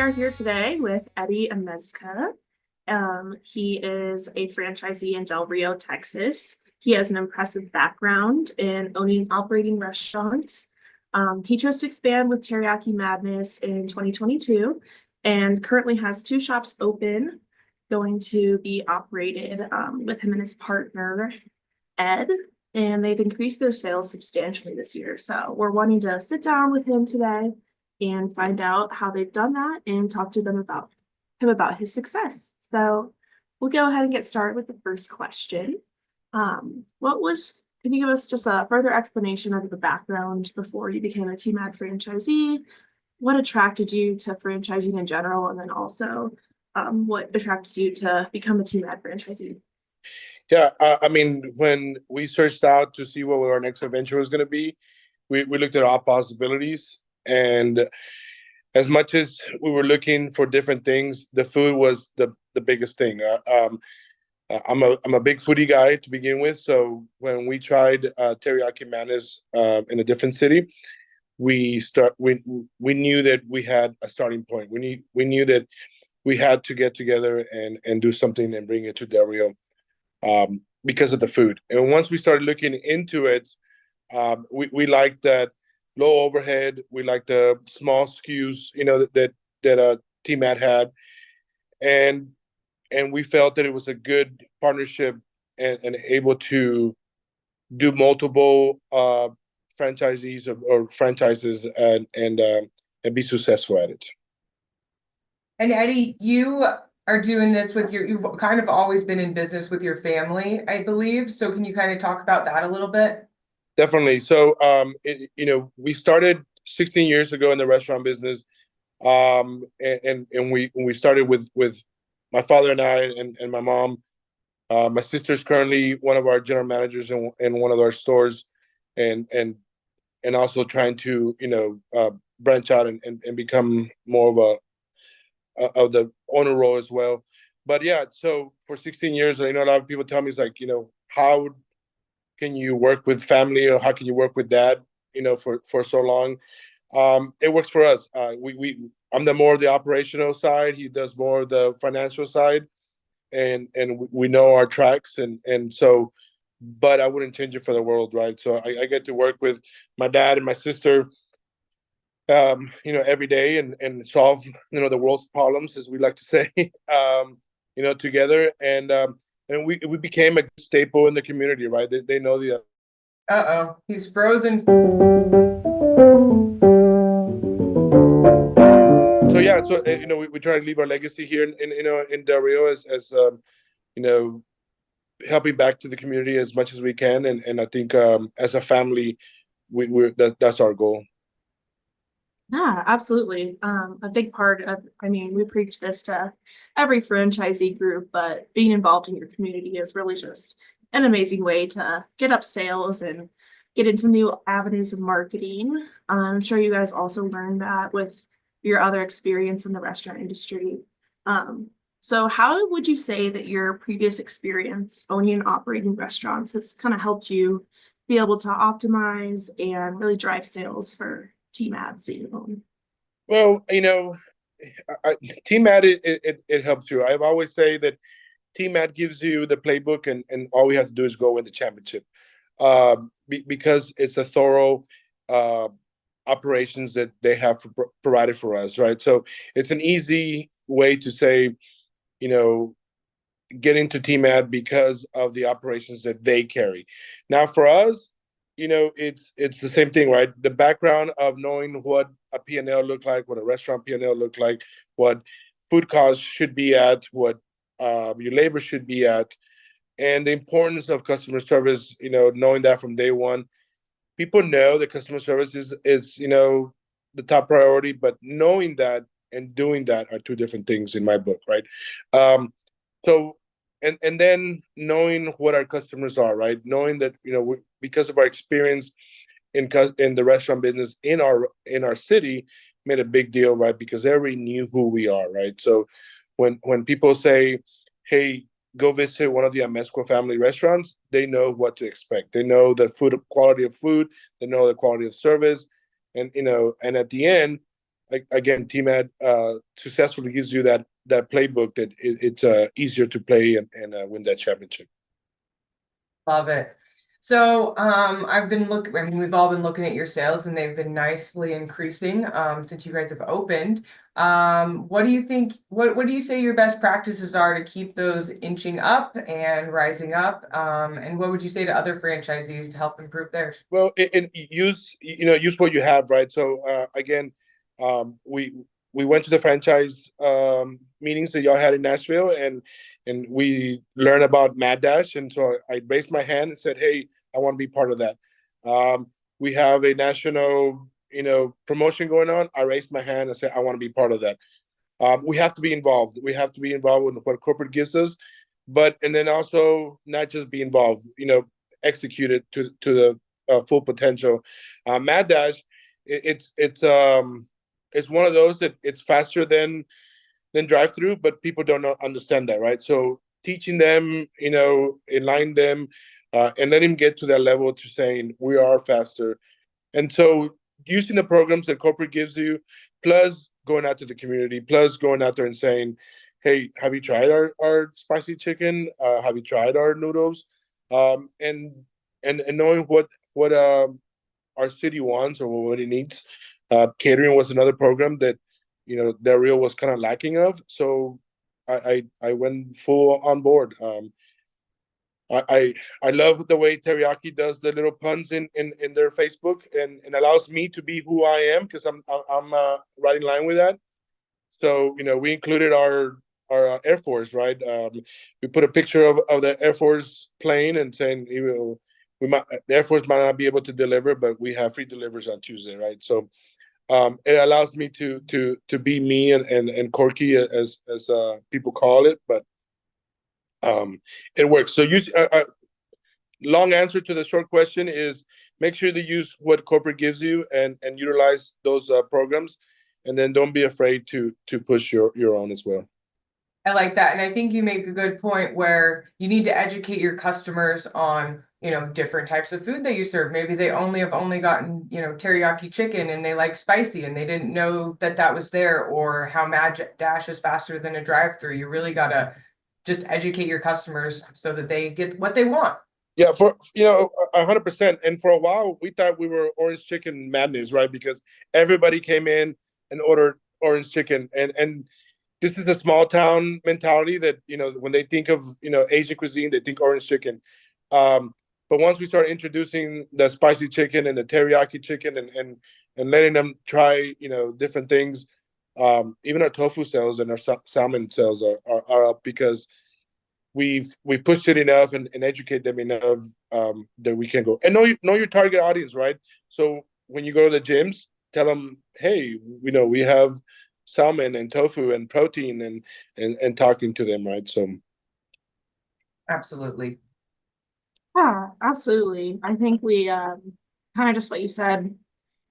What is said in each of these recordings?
are here today with Eddie Amezcua. He is a franchisee in Del Rio, Texas. He has an impressive background in owning and operating restaurants. He chose to expand with Teriyaki Madness in 2022 and currently has two shops open, going to be operated with him and his partner, Ed, and they've increased their sales substantially this year. So we're wanting to sit down with him today and find out how they've done that and talk to them about him about his success. So we'll go ahead and get started with the first question. Can you give us just a further explanation of the background before you became a TMAD franchisee? What attracted you to franchising in general, and then also what attracted you to become a TMAD franchisee? Yeah, I mean, when we searched out to see what our next adventure was going to be, we looked at all possibilities. And as much as we were looking for different things, the food was the biggest thing. I'm a big foodie guy to begin with. So when we tried Teriyaki Madness in a different city, we knew that we had a starting point. We knew that we had to get together and do something and bring it to Del Rio. Because of the food. And once we started looking into it, we liked that low overhead. We liked the small SKUs, that TMAD had, and we felt that it was a good partnership and able to do multiple franchisees or franchises and be successful at it. And Eddie, you are doing this you've kind of always been in business with your family, I believe. So can you kind of talk about that a little bit? Definitely. So, we started 16 years ago in the restaurant business. And we started with my father and I and my mom. My sister is currently one of our general managers in one of our stores, and also trying to, branch out and become more of the owner role as well. But yeah, so for 16 years, a lot of people tell me, it's like, how can you work with family, or how can you work with dad, for so long? It works for us. I'm the more of the operational side. He does more of the financial side, and we know our tracks, and so, but I wouldn't change it for the world, right? So I get to work with my dad and my sister, every day and solve, the world's problems, as we like to say, together. And we became a staple in the community, right? They know the. Uh-oh, he's frozen. So yeah, so we try to leave our legacy here in Del Rio as helping back to the community as much as we can, and I think as a family, that's our goal. Yeah, absolutely. A big part of, we preach this to every franchisee group, but being involved in your community is really just an amazing way to get up sales and get into new avenues of marketing. I'm sure you guys also learned that with your other experience in the restaurant industry. So how would you say that your previous experience owning and operating restaurants has kind of helped you be able to optimize and really drive sales for TMAD that you own? Well, TMAD, it helps you. I've always say that TMAD gives you the playbook, and all we have to do is go win the championship, because it's a thorough operations that they have provided for us, right? So it's an easy way to say, get into TMAD because of the operations that they carry. Now for us, it's the same thing, right? The background of knowing what a P&L look like, what a restaurant P&L look like, what food costs should be at, what your labor should be at, and the importance of customer service, knowing that from day one. People know that customer service is the top priority, but knowing that and doing that are two different things in my book, right? So and then knowing what our customers are, right? Knowing that because of our experience in the restaurant business in our city, made a big deal, right? Because everybody knew who we are, right? So when people say, "Hey, go visit one of the Amezcua family restaurants," they know what to expect. They know the quality of food. They know the quality of service, and at the end, again, TMAD successfully gives you that playbook that it's easier to play and win that championship. Love it. So I've been looking, I mean, we've all been looking at your sales and they've been nicely increasing since you guys have opened. What do you think, what do you say your best practices are to keep those inching up and rising up? And what would you say to other franchisees to help improve theirs? Well, use what you have, right? So again, we went to the franchise meetings that y'all had in Nashville, and we learned about Mad Dash, and so I raised my hand and said, "Hey, I want to be part of that." We have a national, promotion going on. I raised my hand and said, "I want to be part of that." We have to be involved. We have to be involved with what corporate gives us, and then also not just be involved. Execute it to the full potential. Mad Dash, it's one of those that it's faster than drive through, but people don't understand that, right? So teaching them, align them, and let them get to that level to saying we are faster. And so using the programs that corporate gives you, plus going out to the community, plus going out there and saying, "Hey, have you tried our spicy chicken? Have you tried our noodles?" And knowing what our city wants or what it needs. Catering was another program that Del Rio was kind of lacking of, so I went full on board. I love the way Teriyaki does the little puns in their Facebook and allows me to be who I am, because I'm right in line with that. So we included our Air Force, right? We put a picture of the Air Force plane and saying the Air Force might not be able to deliver, but we have free deliveries on Tuesday, right? So it allows me to be me and quirky, as people call it, but it works. So use long answer to the short question is make sure to use what corporate gives you and utilize those programs, and then don't be afraid to push your own as well. I like that. And I think you make a good point where you need to educate your customers on, different types of food that you serve. Maybe they have only gotten, teriyaki chicken and they like spicy and they didn't know that was there, or how Mad Dash is faster than a drive-through. You really got to just educate your customers so that they get what they want. Yeah, for 100%. And for a while, we thought we were Orange Chicken Madness, right? Because everybody came in and ordered orange chicken, and this is a small town mentality that when they think of Asian cuisine, they think orange chicken. But once we started introducing the spicy chicken and the teriyaki chicken and letting them try different things, even our tofu sales and our salmon sales are up, because we pushed it enough and educate them enough that we can go and know your target audience, right? So when you go to the gyms, tell them, "Hey, we have salmon and tofu and protein," and talking to them, right? So absolutely. Yeah, absolutely. I think we kind of just what you said,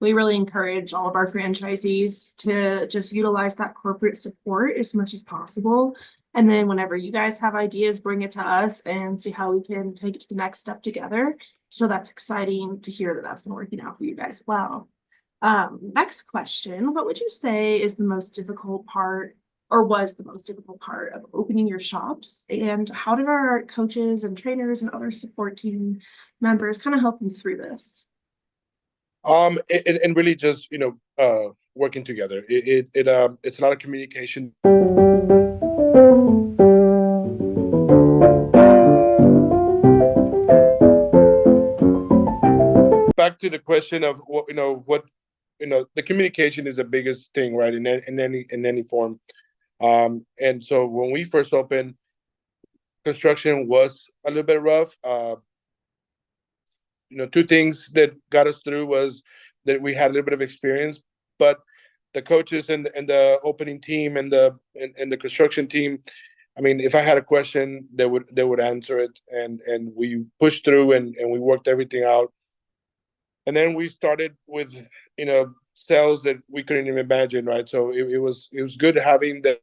we really encourage all of our franchisees to just utilize that corporate support as much as possible. And then whenever you guys have ideas, bring it to us and see how we can take it to the next step together. So that's exciting to hear that that's been working out for you guys well. Next question, what would you say is the most difficult part, or was the most difficult part, of opening your shops? And how did our coaches and trainers and other support team members kind of help you through this? And really just working together. It's a lot of communication. Back to the question of what the communication is the biggest thing, right? In any form. And so when we first opened, construction was a little bit rough. Two things that got us through was that we had a little bit of experience, but the coaches and the opening team and the construction team, I mean, if I had a question, they would answer it, and we pushed through and we worked everything out. And then we started with sales that we couldn't even imagine, right? So it was good having that.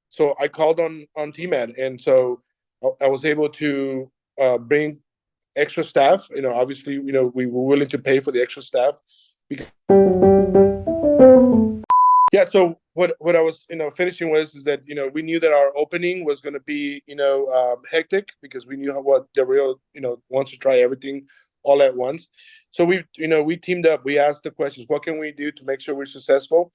So I called on TMAD, and so I was able to bring extra staff. Obviously, we were willing to pay for the extra staff because Yeah, so what I was finishing was is that we knew that our opening was going to be hectic because we knew what the real wants to try everything all at once. So we teamed up. We asked the questions: what can we do to make sure we're successful?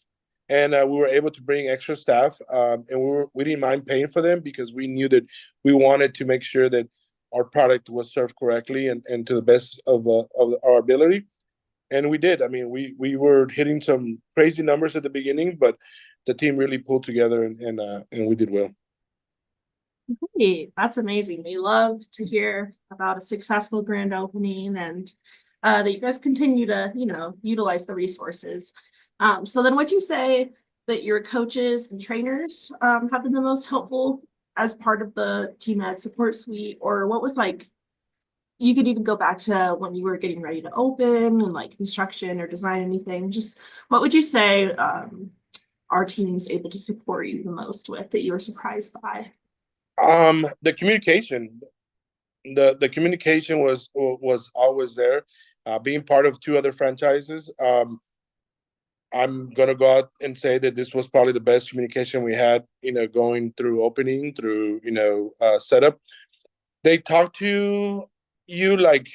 And we were able to bring extra staff, and we didn't mind paying for them because we knew that we wanted to make sure that our product was served correctly and to the best of our ability. And we did. I mean, we were hitting some crazy numbers at the beginning, but the team really pulled together and we did well. Hey, that's amazing. We love to hear about a successful grand opening and that you guys continue to, utilize the resources. So then would you say that your coaches and trainers have been the most helpful as part of the TMAD support suite? Or what was like, you could even go back to when you were getting ready to open and like construction or design anything. Just what would you say our team is able to support you the most with that you were surprised by? The communication, the communication was always there. Being part of two other franchises, I'm gonna go out and say that this was probably the best communication we had. Going through opening, through setup. They talk to you like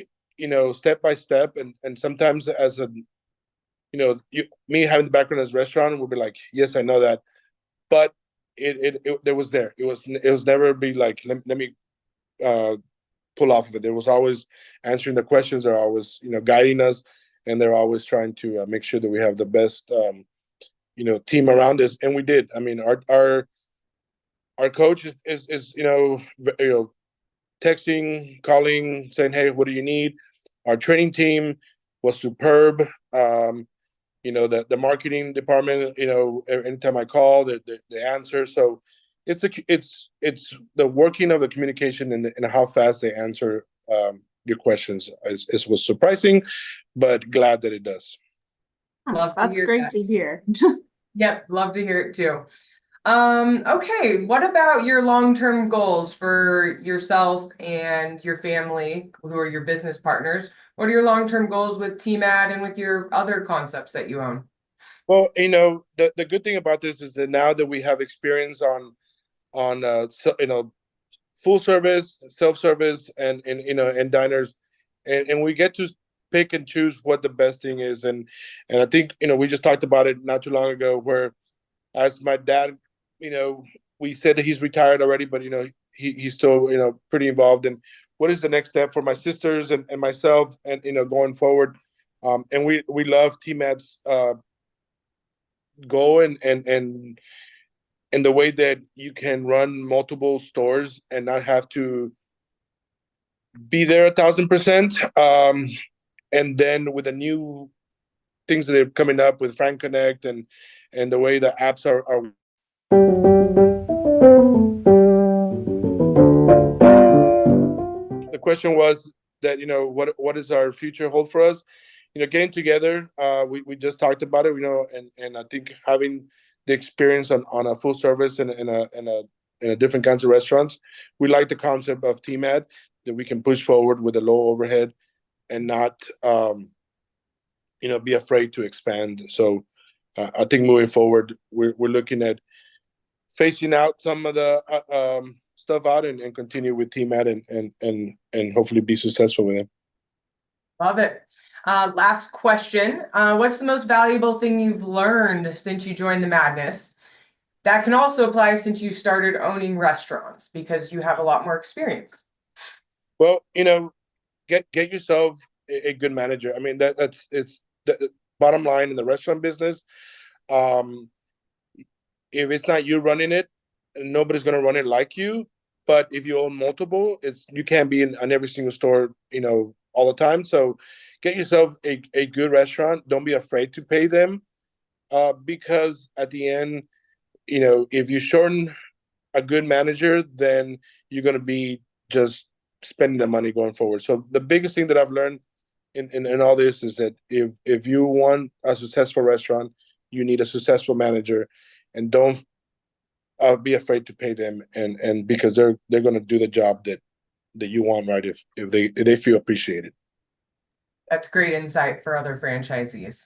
step by step, and sometimes as a me having the background as restaurant will be like, yes, I know that, but it there was there. It was never be like let me pull off of it. There was always answering the questions. They're always guiding us, and they're always trying to make sure that we have the best team around us, and we did. I mean, our coach is texting, calling, saying, hey, what do you need? Our training team was superb. The marketing department, anytime I call, the answer. So it's the working of the communication and how fast they answer your questions was surprising, but glad that it does. Love to That's hear great that. to hear. Yep, love to hear it too. Okay, what about your long-term goals for yourself and your family, who are your business partners? What are your long-term goals with TMAD and with your other concepts that you own? Well, the good thing about this is that now that we have experience on full service, self service, and diners, and we get to pick and choose what the best thing is, and I think we just talked about it not too long ago, where as my dad, we said that he's retired already, but he's still pretty involved in what is the next step for my sisters and myself, and going forward, and we love TMAD's goal and the way that you can run multiple stores and not have to be there 1,000%. And then with the new things that are coming up with Frank Connect and the way the apps are. The question was that what does our future hold for us? Getting together. We just talked about it. And I think having the experience on a full service and in a different kinds of restaurants, we like the concept of TMAD that we can push forward with a low overhead and not be afraid to expand. So I think moving forward, we're looking at phasing out some of the stuff out and continue with TMAD and hopefully be successful with it. Love it. Last question. What's the most valuable thing you've learned since you joined the Madness? That can also apply since you started owning restaurants because you have a lot more experience. Well, get yourself a good manager. I mean, it's the bottom line in the restaurant business. If it's not you running it, nobody's going to run it like you. But if you own multiple, you can't be in every single store, all the time. So get yourself a good restaurant. Don't be afraid to pay them, because at the end, if you shorten a good manager, then you're going to be just spending the money going forward. So the biggest thing that I've learned in all this is that if you want a successful restaurant, you need a successful manager, and don't be afraid to pay them, and because they're going to do the job that you want, right? If they feel appreciated. That's great insight for other franchisees.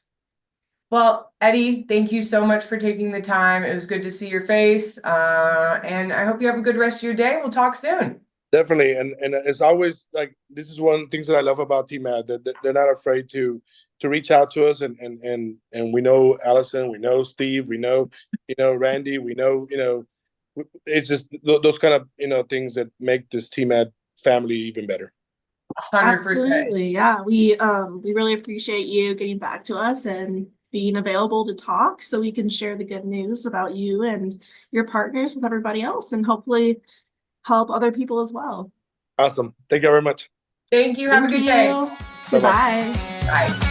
Well, Eddie, thank you so much for taking the time. It was good to see your face. And I hope you have a good rest of your day. We'll talk soon. Definitely, and it's always like this is one of the things that I love about TMAD, that they're not afraid to reach out to us, and we know Allison, we know Steve, we know Randy, we know it's just those kind of things that make this TMAD family even better. 100%. Absolutely. Yeah. We really appreciate you getting back to us and being available to talk so we can share the good news about you and your partners with everybody else and hopefully help other people as well. Awesome. Thank you very much. Thank you. Have a good day. Goodbye. Bye.